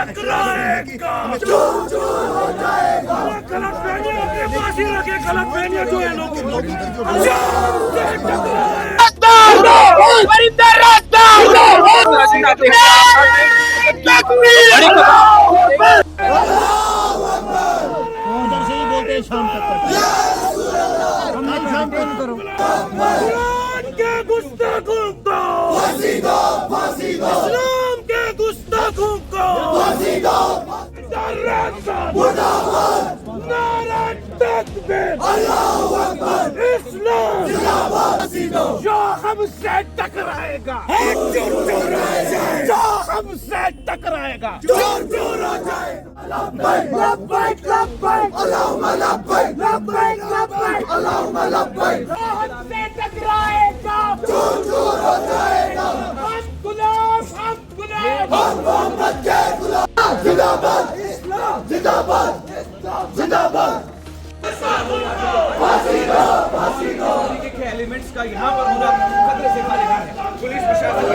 टकराएगा, चूर चूर हो जाएगा। गलतफहमियां अपने पास ही रखे, गलतफहमियां जो है लोगों को जान से टकराएगा। वरिंदर रास्ता उधर से ही बोलते हैं शाम तक हम नहीं शाम तक करो। कुरान के गुस्ताखों को फांसी दो, फांसी दो। इस्लाम के गुस्ताखों को फांसी दो। मुर्दाबाद, नारा तकबीर, अल्लाहू अकबर, इस्लाम जिंदाबाद। फांसी दो जो हमसे टकराएगा, चूर चूर हो जाए। जो हमसे टकराएगा, चूर चूर हो जाए। लब्बैक लब्बैक लब्बैक, अल्लाहुम्मा लब्बैक लब्बैक लब्बैक, अल्लाहुम्मा लब्बैक। जो हमसे टकराएगा, चूर चूर हो जाएगा। हम गुलाम, हम गुलाम, हम मोहम्मद के गुलाम। जिंदाबाद इस्लाम, जिंदाबाद इस्लाम, जिंदाबाद। फांसी दो, फांसी दो। के एलिमेंट्स का यहाँ पर पूरा खतरे से खाली है। पुलिस प्रशासन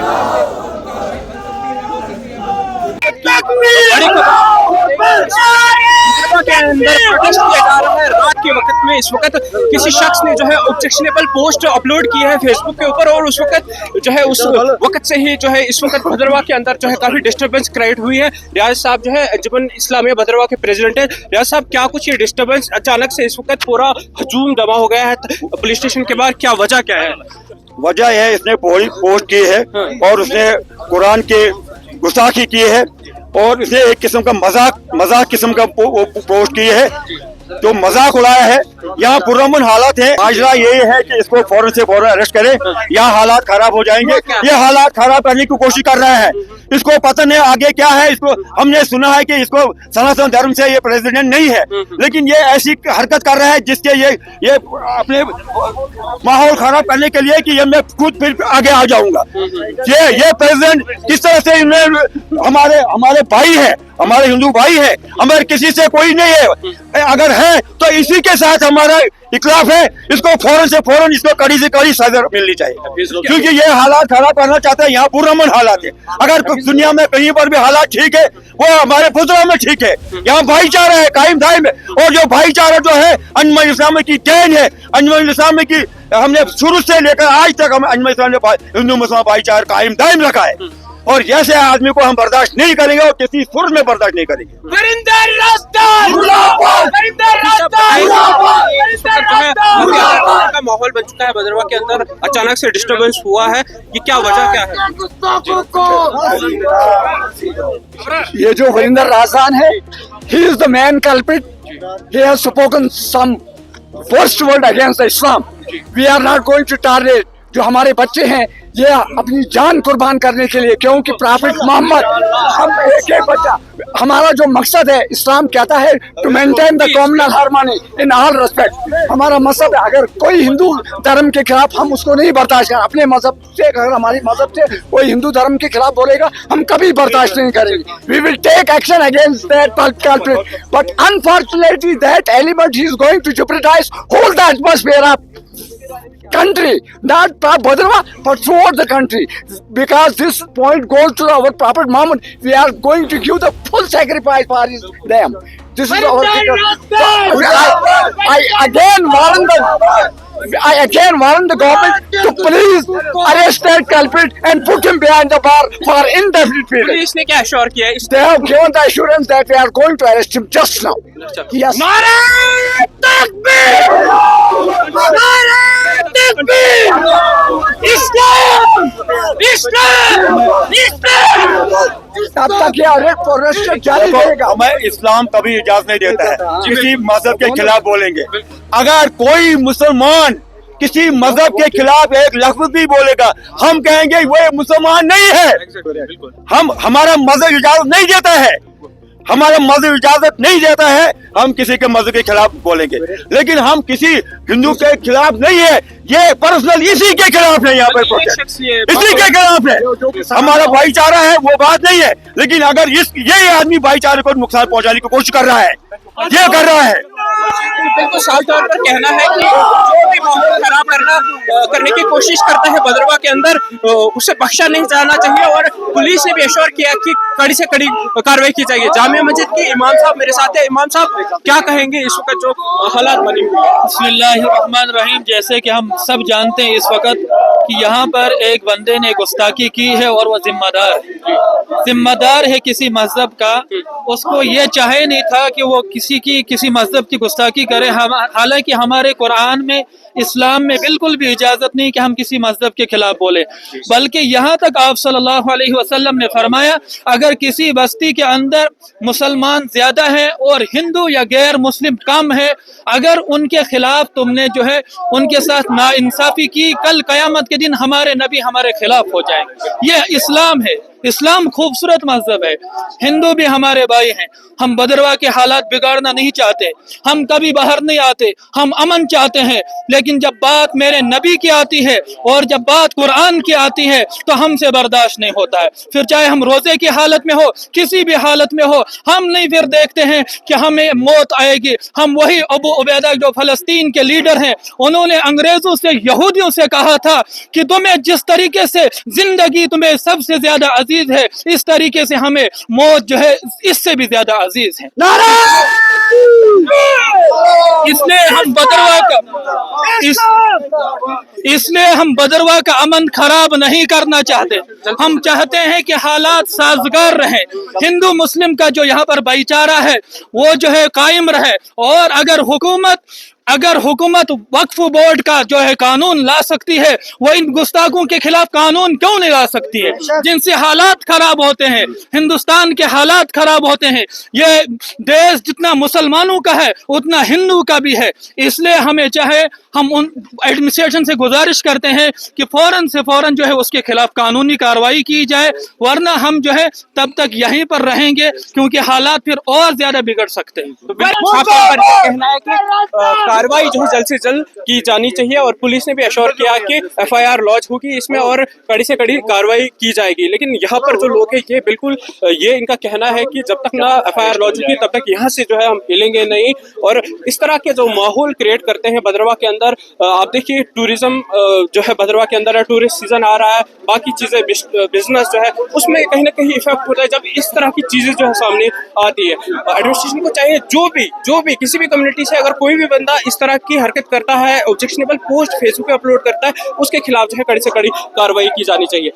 के अंदर प्रोटेस्ट किया जा रहा है रात के वक्त में। इस वक्त किसी शख्स ने जो है ऑब्जेक्शनेबल पोस्ट अपलोड की है फेसबुक के ऊपर, और उस वक्त जो है उस वक्त से ही जो है इस वक्त भद्रवाह के अंदर जो है काफी डिस्टर्बेंस क्रिएट हुई है। रियाज साहब जो है अंजुमन इस्लामिया भद्रवाह के प्रेसिडेंट है। रियाज साहब, क्या कुछ ये डिस्टर्बेंस अचानक से इस वक्त पूरा हजूम जमा हो गया है पुलिस स्टेशन के बाहर, क्या वजह क्या है? वजह है इसने पोस्ट की है और उसने कुरान के गुस्ताखी की है और इसने एक किस्म का मजाक किस्म का पोस्ट की है जो मजाक उड़ाया है। यहाँ पुरअमन हालात है। माजरा ये है कि इसको फौरन से फौरन अरेस्ट करें, यहाँ हालात खराब हो जाएंगे। ये हालात खराब करने की कोशिश कर रहा है, इसको पता नहीं आगे क्या है। इसको हमने सुना है कि इसको सनातन धर्म से ये प्रेसिडेंट नहीं है, लेकिन ये ऐसी हरकत कर रहा है जिसके ये अपने माहौल खराब करने के लिए कि ये मैं खुद फिर आगे आ जाऊंगा। ये प्रेसिडेंट किस तरह से हमारे भाई है, हमारे हिंदू भाई है, हमारे किसी से कोई नहीं है। अगर है तो इसी के साथ हमारा इख्लाफ है। इसको फौरन से फौरन इसको कड़ी से कड़ी सजा मिलनी चाहिए, क्योंकि ये हालात खराब करना चाहते हैं। यहाँ पुरअमन हालात है। अगर दुनिया में कहीं पर भी हालात ठीक है वो हमारे पुतला में ठीक है। यहाँ भाईचारा है, कायम दायम है। और जो भाईचारा जो है अंजुमन इस्लामी की देन है। अंजुमन इस्लामी की हमने शुरू से लेकर आज तक हम अंजुमन इस्लामी ने हिंदू मुसलमान भाईचारा कायम दायम रखा है, और जैसे आदमी को हम बर्दाश्त नहीं करेंगे और किसी सूरत में बर्दाश्त नहीं करेंगे। वरिंदर रास्ता का माहौल बन चुका है भद्रवाह के अंदर, अचानक से डिस्टर्बेंस हुआ है, ये क्या वजह क्या है? ये जो वरिंदर राजान है, he is the main culprit. He has spoken some worst word against Islam. We are not going to tolerate. जो हमारे बच्चे हैं ये अपनी जान कुर्बान करने के लिए, क्योंकि प्रॉफिट मोहम्मद, हम एक एक बच्चा, हमारा जो मकसद है, इस्लाम कहता है to maintain the communal harmony in all respect. हमारा मजहब है, अगर कोई हिंदू धर्म के खिलाफ हम उसको नहीं बर्दाश्त करें, अपने मजहब से अगर हमारी मजहब से कोई हिंदू धर्म के खिलाफ बोलेगा हम कभी बर्दाश्त नहीं करेंगे। We will take action against that culprit, but unfortunately that element he is going to jeopardize whole the atmosphere of country, not Bhadrava, but throughout the country. Because this point goes to our Prophet Muhammad, we are going to give the full sacrifice for them. This is our I again warn the government to please arrest that culprit and put him behind the bar for indefinite period. Police ने क्या assure किया है? They have given the assurance that we are going to arrest him just now. Yes. तब तक ये arrest जारी रहेगा। हमें इस्लाम कभी इजाजत नहीं देता है किसी मजहब के खिलाफ बोलेंगे। अगर कोई मुसलमान किसी मजहब के खिलाफ एक लफ्ज भी बोलेगा हम कहेंगे वो मुसलमान नहीं है। हमारा मजहब इजाजत नहीं देता है, हमारा मजहब इजाजत नहीं देता है हम किसी के मजहब के खिलाफ बोलेंगे। लेकिन हम किसी हिंदू के खिलाफ नहीं है, ये पर्सनल इसी के खिलाफ है। यहाँ पर इसी के खिलाफ है, हमारा भाईचारा है वो बात नहीं है। लेकिन अगर ये आदमी भाईचारे को नुकसान पहुंचाने की कोशिश कर रहा है, ये कर रहा है بالکل साफ तौर पर कहना है कि जो भी माहौल खराब करने की कोशिश करता है भद्रवा के अंदर उसे बख्शा नहीं जाना चाहिए और पुलिस ने भी एश्योर किया कि कड़ी से कड़ी कार्रवाई की जाएगी। जामिया मस्जिद के इमाम साहब मेरे साथ है। इमाम साहब क्या कहेंगे इस वक्त जो हालात बने हुए हैं? बिस्मिल्लाहिर्रहमानिर्रहीम। जैसे कि हम सब जानते हैं इस वक्त कि यहाँ पर एक बंदे ने गुस्ताखी की है और वो जिम्मेदार है किसी मजहब का। उसको ये चाहे नहीं था कि वो किसी मजहब की गुस्ताखी करे। हालांकि हमारे कुरान में, इस्लाम में बिल्कुल भी इजाजत नहीं कि हम किसी मजहब के खिलाफ बोले, बल्कि यहाँ तक आप सल्लल्लाहु अलैहि वसल्लम ने फरमाया अगर किसी बस्ती के अंदर मुसलमान ज्यादा है और हिंदू या गैर मुस्लिम कम है, अगर उनके खिलाफ तुमने जो है उनके साथ नाइंसाफी की, कल कयामत के दिन हमारे नबी हमारे खिलाफ हो जाएंगे। ये इस्लाम है। इस्लाम खूबसूरत मजहब है। हिंदू भी हमारे भाई हैं। हम भद्रवा के हालात बिगाड़ना नहीं चाहते, हम कभी बाहर नहीं आते, हम अमन चाहते हैं। लेकिन जब बात मेरे नबी की आती है और जब बात कुरान की आती है तो हमसे बर्दाश्त नहीं होता है। फिर चाहे हम रोजे की हालत में हो, किसी भी हालत में हो, हम नहीं फिर देखते हैं कि हमें मौत आएगी। हम वही अबू उबैदा जो फलस्तीन के लीडर हैं, उन्होंने अंग्रेजों से, यहूदियों से कहा था कि तुम्हें जिस तरीके से जिंदगी तुम्हें सबसे ज्यादा अजीज है, इस तरीके से हमें मौत जो है इससे भी ज्यादा अजीज है। इसलिए हम बदरवा का अमन खराब नहीं करना चाहते। हम चाहते हैं कि हालात साजगार रहे, हिंदू मुस्लिम का जो यहाँ पर भाईचारा है वो जो है कायम रहे। और अगर हुकूमत वक्फ बोर्ड का जो है कानून ला सकती है, वो इन गुस्ताखों के खिलाफ कानून क्यों नहीं ला सकती है, जिनसे हालात खराब होते हैं, हिंदुस्तान के हालात खराब होते हैं। ये देश जितना मुसलमानों का है उतना हिंदू का भी है। इसलिए हमें चाहे, हम उन एडमिनिस्ट्रेशन से गुजारिश करते हैं कि फौरन से फौरन जो है उसके खिलाफ कानूनी कार्रवाई की जाए, वरना हम जो है तब तक यहीं पर रहेंगे क्योंकि हालात फिर और ज्यादा बिगड़ सकते हैं। तो कहना है कि कार्रवाई जो है जल्द से जल्द की जानी चाहिए और पुलिस ने भी एश्योर किया कि FIR लॉन्च होगी इसमें और कड़ी से कड़ी कार्रवाई की जाएगी। लेकिन यहाँ पर जो लोग हैं ये बिल्कुल ये इनका कहना है कि जब तक ना FIR लॉन्च होगी तब तक यहाँ से जो है हम हिलेंगे नहीं। और इस तरह के जो माहौल क्रिएट करते हैं भद्रवा के अंदर, आप देखिए टूरिज्म जो है भद्रवा के अंदर है, टूरिस्ट सीजन आ रहा है, बाकी चीजें बिजनेस जो है उसमें कहीं ना कहीं इफेक्ट होता है जब इस तरह की चीजें जो है सामने आती है। एडमिनिस्ट्रेशन को चाहिए जो भी किसी भी कम्युनिटी से अगर कोई भी बंदा इस तरह की हरकत करता है, ऑब्जेक्शनेबल पोस्ट फेसबुक पे अपलोड करता है, उसके खिलाफ जो है कड़ी से कड़ी कार्रवाई की जानी चाहिए।